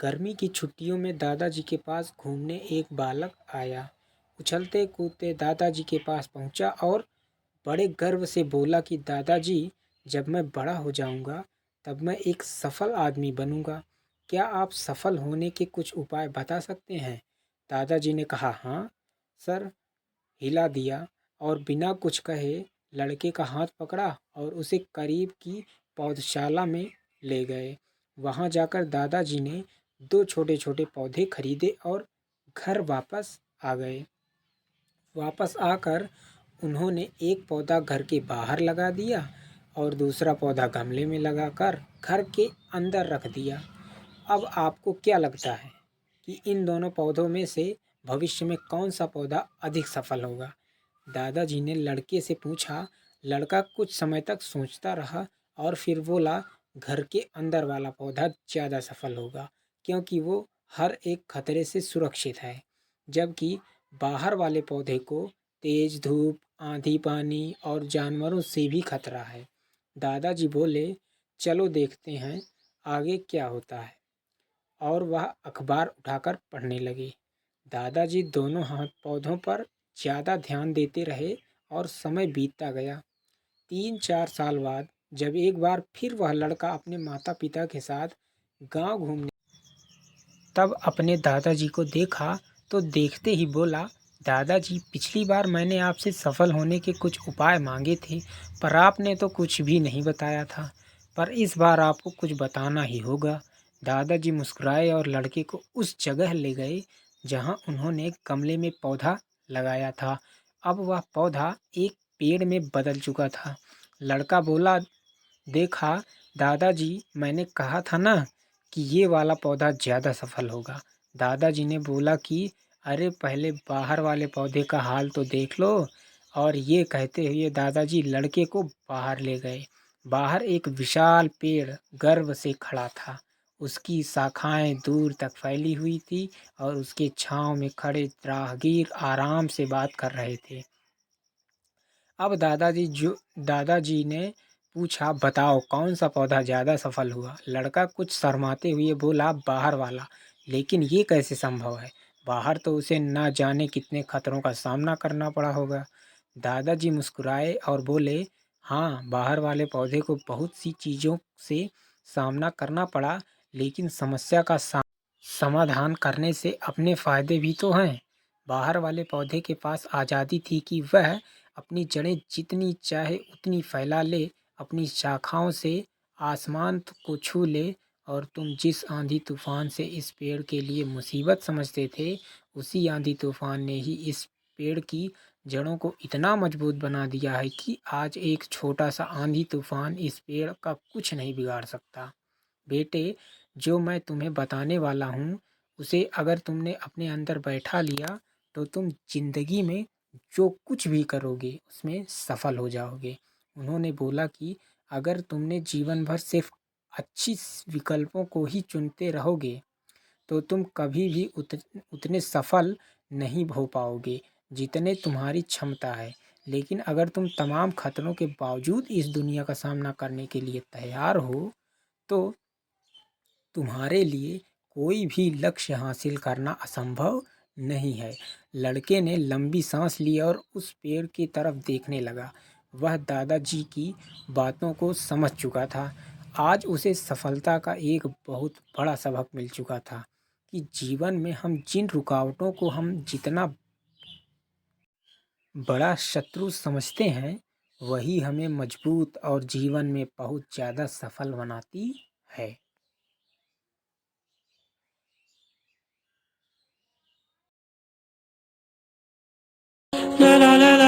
गर्मी की छुट्टियों में दादाजी के पास घूमने एक बालक आया। उछलते कूदते दादाजी के पास पहुंचा और बड़े गर्व से बोला कि दादाजी, जब मैं बड़ा हो जाऊंगा तब मैं एक सफल आदमी बनूंगा। क्या आप सफल होने के कुछ उपाय बता सकते हैं? दादाजी ने कहा, हाँ सर। हिला दिया और बिना कुछ कहे लड़के का हाथ पकड़ा और उसे करीब की पौधशाला में ले गए। वहां जाकर दादाजी ने दो छोटे छोटे पौधे खरीदे और घर वापस आ गए। वापस आकर उन्होंने एक पौधा घर के बाहर लगा दिया और दूसरा पौधा गमले में लगाकर घर के अंदर रख दिया। अब आपको क्या लगता है कि इन दोनों पौधों में से भविष्य में कौन सा पौधा अधिक सफल होगा? दादाजी ने लड़के से पूछा। लड़का कुछ समय तक सोचता रहा और फिर बोला, घर के अंदर वाला पौधा ज़्यादा सफल होगा, क्योंकि वो हर एक खतरे से सुरक्षित है, जबकि बाहर वाले पौधे को तेज धूप, आंधी, पानी और जानवरों से भी खतरा है। दादाजी बोले, चलो देखते हैं आगे क्या होता है। और वह अखबार उठाकर पढ़ने लगे। दादाजी दोनों हाथ पौधों पर ज़्यादा ध्यान देते रहे और समय बीतता गया। 3-4 साल बाद जब एक बार फिर वह लड़का अपने माता पिता के साथ गांव घूमने तब अपने दादाजी को देखा तो देखते ही बोला, दादाजी, पिछली बार मैंने आपसे सफल होने के कुछ उपाय मांगे थे, पर आपने तो कुछ भी नहीं बताया था। पर इस बार आपको कुछ बताना ही होगा। दादाजी मुस्कुराए और लड़के को उस जगह ले गए जहां उन्होंने गमले में पौधा लगाया था। अब वह पौधा एक पेड़ में बदल चुका था। लड़का बोला, देखा दादाजी, मैंने कहा था ना कि ये वाला पौधा ज़्यादा सफल होगा। दादाजी ने बोला कि अरे पहले बाहर वाले पौधे का हाल तो देख लो। और ये कहते हुए दादाजी लड़के को बाहर ले गए। बाहर एक विशाल पेड़ गर्व से खड़ा था। उसकी शाखाएं दूर तक फैली हुई थी और उसके छांव में खड़े राहगीर आराम से बात कर रहे थे। अब दादाजी ने पूछा, बताओ कौन सा पौधा ज़्यादा सफल हुआ? लड़का कुछ शर्माते हुए बोला, बाहर वाला। लेकिन ये कैसे संभव है? बाहर तो उसे ना जाने कितने खतरों का सामना करना पड़ा होगा। दादाजी मुस्कुराए और बोले, हाँ, बाहर वाले पौधे को बहुत सी चीज़ों से सामना करना पड़ा, लेकिन समस्या का समाधान करने से अपने फायदे भी तो हैं। बाहर वाले पौधे के पास आज़ादी थी कि वह अपनी जड़ें जितनी चाहे उतनी फैला ले, अपनी शाखाओं से आसमान को छू ले। और तुम जिस आंधी तूफान से इस पेड़ के लिए मुसीबत समझते थे, उसी आंधी तूफान ने ही इस पेड़ की जड़ों को इतना मजबूत बना दिया है कि आज एक छोटा सा आंधी तूफान इस पेड़ का कुछ नहीं बिगाड़ सकता। बेटे, जो मैं तुम्हें बताने वाला हूँ, उसे अगर तुमने अपने अंदर बैठा लिया तो तुम जिंदगी में जो कुछ भी करोगे उसमें सफल हो जाओगे। उन्होंने बोला कि अगर तुमने जीवन भर सिर्फ अच्छी विकल्पों को ही चुनते रहोगे तो तुम कभी भी उतने सफल नहीं हो पाओगे जितने तुम्हारी क्षमता है। लेकिन अगर तुम तमाम खतरों के बावजूद इस दुनिया का सामना करने के लिए तैयार हो तो तुम्हारे लिए कोई भी लक्ष्य हासिल करना असंभव नहीं है। लड़के ने लंबी सांस ली और उस पेड़ की तरफ देखने लगा। वह दादाजी की बातों को समझ चुका था। आज उसे सफलता का एक बहुत बड़ा सबक मिल चुका था कि जीवन में हम जिन रुकावटों को हम जितना बड़ा शत्रु समझते हैं, वही हमें मजबूत और जीवन में बहुत ज़्यादा सफल बनाती है। La la la la